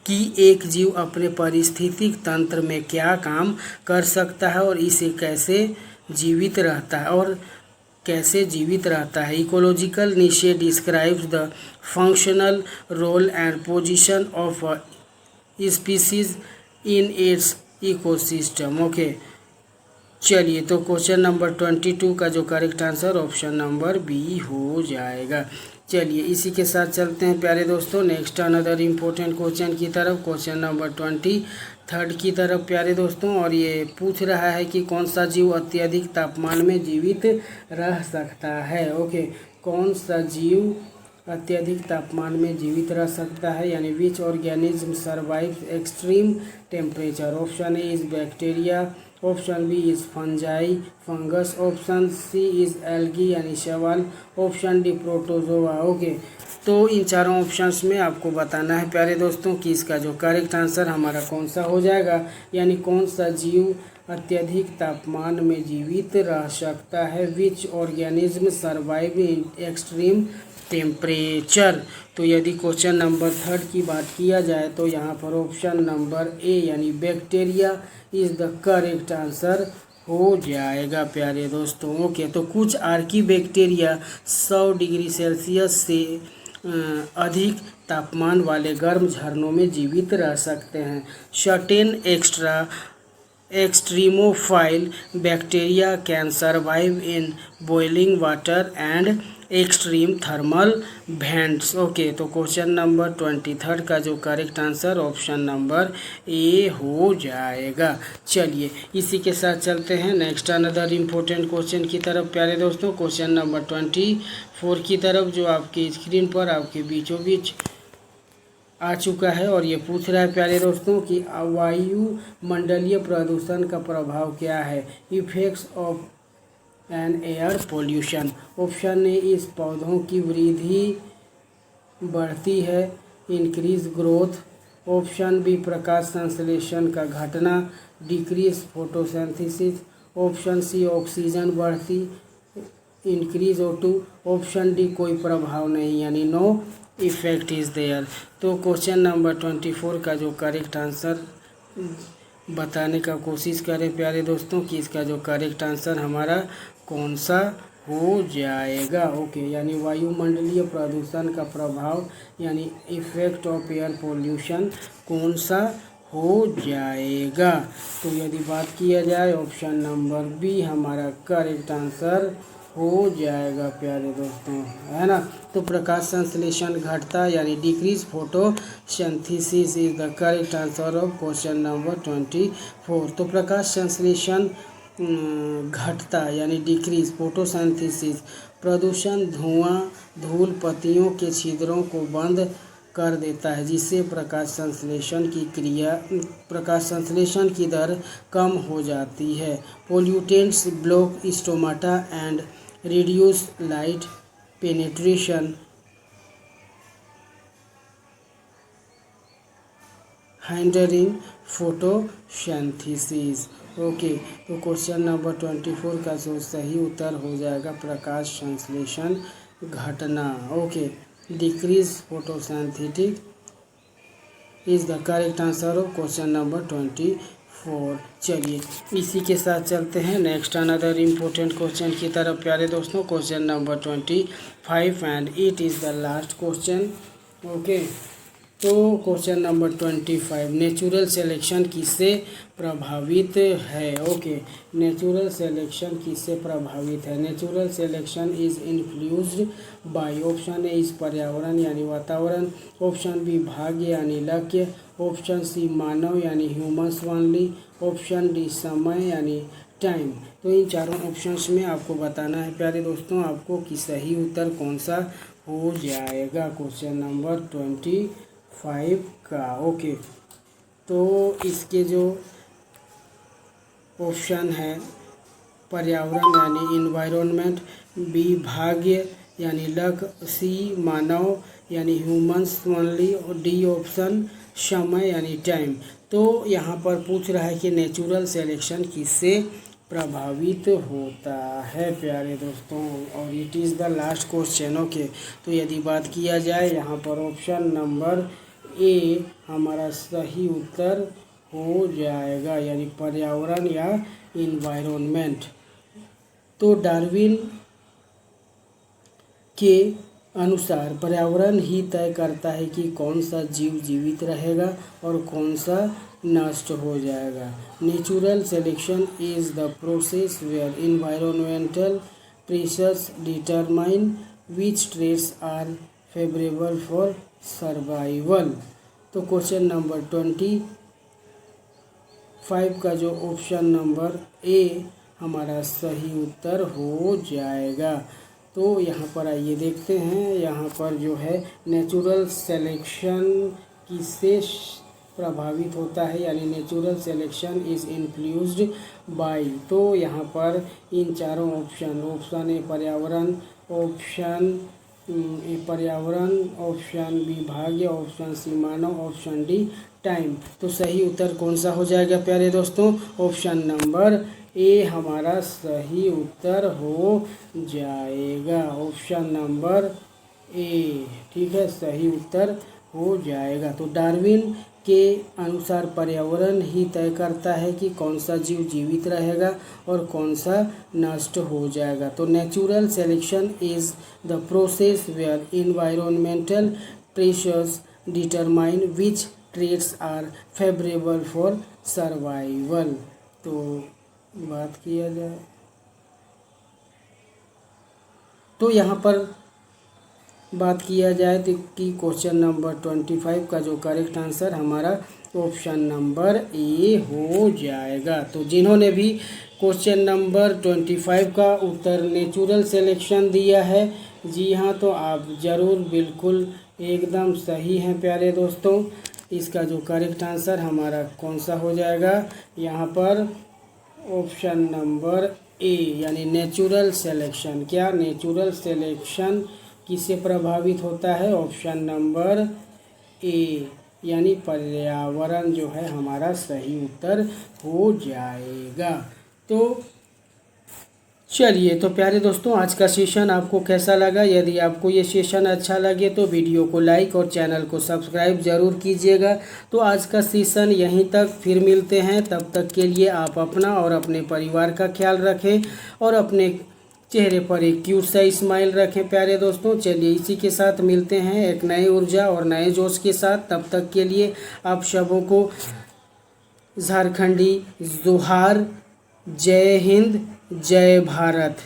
[SPEAKER 1] कि एक जीव अपने पारिस्थितिक तंत्र में क्या काम कर सकता है और इसे कैसे जीवित रहता है और कैसे जीवित रहता है। Ecological niche describes the functional role and position of species in its ecosystem. Okay, चलिए तो क्वेश्चन नंबर 22 का जो correct answer option number B हो जाएगा। चलिए इसी के साथ चलते हैं प्यारे दोस्तों नेक्स्ट अनदर इम्पोर्टेंट क्वेश्चन की तरफ। क्वेश्चन नंबर 23 की तरफ प्यारे दोस्तों और ये पूछ रहा है कि कौन सा जीव अत्यधिक तापमान में जीवित रह सकता है। ओके, कौन सा जीव अत्यधिक तापमान में जीवित रह सकता है यानी which organism survives extreme temperature. Option A is bacteria. Option B is fungi fungus. Option C is algae यानी शैवाल। Option D protozoa. ओके, तो इन चारों ऑप्शंस में आपको बताना है प्यारे दोस्तों कि इसका जो करेक्ट आंसर हमारा कौन सा हो जाएगा यानी कौन सा जीव अत्यधिक तापमान में जीवित रह सकता है। Which organism survive in extreme temperature. तो यदि क्वेश्चन नंबर 3 की बात किया जाए तो यहाँ पर ऑप्शन नंबर ए यानी bacteria is the correct answer हो जाएगा प्यारे दोस्तों। ओके, तो कुछ आर्की बैक्टीरिया 100 डिग्री सेल्सियस से अधिक तापमान वाले गर्म झरनों में जीवित रह सकते हैं। Certain extremophile bacteria can survive in boiling water and extreme thermal vents. Okay, तो क्वेश्चन नंबर 23 का जो correct answer option number A हो जाएगा। चलिए इसी के साथ चलते हैं नेक्स्ट अनदर इम्पोर्टेंट क्वेश्चन की तरफ प्यारे दोस्तों। क्वेश्चन नंबर 24 की तरफ जो आपकी स्क्रीन पर आपके बीचों बीच आ चुका है और ये पूछ रहा है प्यारे दोस्तों कि वायुमंडलीय प्रदूषण का प्रभाव क्या है। Effects of and air pollution. Option A, इस पौधों की वृद्धि बढ़ती है, इंक्रीज ग्रोथ। ऑप्शन बी, प्रकाश संश्लेषण का घटना, decrease photosynthesis. Option C, oxygen बढ़ती, इंक्रीज O2। ऑप्शन डी, कोई प्रभाव नहीं यानी नो इफेक्ट इज देयर। तो क्वेश्चन नंबर 24 का जो करेक्ट आंसर बताने का कोशिश करें प्यारे दोस्तों कि इसका जो करेक्ट आंसर हमारा कौन सा हो जाएगा। ओके, यानी वायुमंडलीय प्रदूषण का प्रभाव यानी इफेक्ट ऑफ एयर पोल्यूशन कौन सा हो जाएगा। तो यदि बात किया जाए ऑप्शन नंबर बी हमारा करेक्ट आंसर हो जाएगा प्यारे दोस्तों, है ना। तो प्रकाश संश्लेषण घटता यानी decrease photosynthesis is the correct answer of question number 24। तो प्रकाश संश्लेषण घटता यानी डिक्रीज फोटोसिंथेसिस प्रदूषण धुआं धूल पत्तियों के छिद्रों को बंद कर देता है, जिससे प्रकाश संश्लेषण की दर कम हो जाती है। Pollutants block stomata and reduce light penetration, hindering photosynthesis. Okay, तो क्वेश्चन नंबर 24 का जो सही उत्तर हो जाएगा प्रकाश संश्लेषण घटना। Okay, decrease photosynthetic is the correct answer of question number 24। चलिए इसी के साथ चलते हैं नेक्स्ट अनदर इम्पोर्टेंट क्वेश्चन की तरफ प्यारे दोस्तों। Question number 25 and it is the last question. Okay, तो क्वेश्चन नंबर 25, नेचुरल सिलेक्शन किससे प्रभावित है। ओके, नेचुरल सिलेक्शन किससे प्रभावित है। Natural selection is influenced by, option A इस पर्यावरण यानी वातावरण, ऑप्शन बी भाग्य यानी लक्ष्य, ऑप्शन सी मानव यानी ह्यूमंस ओनली, ऑप्शन डी समय यानी टाइम। तो इन चारों ऑप्शंस में आपको बताना है प्यारे दोस्तों आपको कि सही उत्तर कौन सा हो जाएगा क्वेश्चन नंबर 25 का। ओके, तो इसके जो ऑप्शन है पर्यावरण यानी इन्वायरमेंट, बी भाग्य यानी लक, सी मानव यानी ह्यूमंस ओनली और डी ऑप्शन समय यानी टाइम। तो यहाँ पर पूछ रहा है कि नेचुरल सिलेक्शन किससे प्रभावित होता है प्यारे दोस्तों, और it is the last question. Okay, तो यदि बात किया जाए यहाँ पर ऑप्शन नंबर ए हमारा सही उत्तर हो जाएगा यानी पर्यावरण या इन्वायरमेंट। तो डार्विन के अनुसार पर्यावरण ही तय करता है कि कौन सा जीव जीवित रहेगा और कौन सा नष्ट हो जाएगा। Natural selection is the process where environmental pressures determine which traits are favourable for survival. तो क्वेश्चन नंबर 25 का जो ऑप्शन नंबर ए हमारा सही उत्तर हो जाएगा। तो यहाँ पर आइए देखते हैं यहाँ पर जो है नेचुरल सिलेक्शन किससे प्रभावित होता है यानी natural selection is influenced by. तो यहाँ पर इन चारों ऑप्शन ए पर्यावरण, ऑप्शन बी भाग्य, ऑप्शन सी मानव, ऑप्शन डी टाइम। तो सही उत्तर कौन सा हो जाएगा प्यारे दोस्तों, ऑप्शन नंबर ए हमारा सही उत्तर हो जाएगा, ऑप्शन नंबर ए। ठीक है, सही उत्तर हो जाएगा। तो डार्विन के अनुसार पर्यावरण ही तय करता है कि कौन सा जीव जीवित रहेगा और कौन सा नष्ट हो जाएगा। तो natural selection is the process where environmental pressures determine which traits are favourable for survival. तो बात किया जाए तो यहाँ पर बात किया जाए तो कि क्वेश्चन नंबर 25 का जो करेक्ट आंसर हमारा ऑप्शन नंबर ए हो जाएगा। तो जिन्होंने भी क्वेश्चन नंबर 25 का उत्तर नेचुरल सिलेक्शन दिया है, जी हाँ, तो आप ज़रूर बिल्कुल एकदम सही हैं प्यारे दोस्तों। इसका जो करेक्ट आंसर हमारा कौन सा हो जाएगा, यहाँ पर ऑप्शन नंबर ए यानी नेचुरल सिलेक्शन। क्या नेचुरल सिलेक्शन किससे प्रभावित होता है? ऑप्शन नंबर ए यानी पर्यावरण जो है हमारा सही उत्तर हो जाएगा। तो चलिए, तो प्यारे दोस्तों, आज का सेशन आपको कैसा लगा? यदि आपको ये सेशन अच्छा लगे तो वीडियो को लाइक और चैनल को सब्सक्राइब ज़रूर कीजिएगा। तो आज का सेशन यहीं तक, फिर मिलते हैं। तब तक के लिए आप अपना और अपने परिवार का ख्याल रखें और अपने चेहरे पर एक क्यूट सा स्माइल रखें प्यारे दोस्तों। चलिए, इसी के साथ मिलते हैं एक नए ऊर्जा और नए जोश के साथ। तब तक के लिए आप सबों को झारखंडी जोहार, जय हिंद, जय भारत।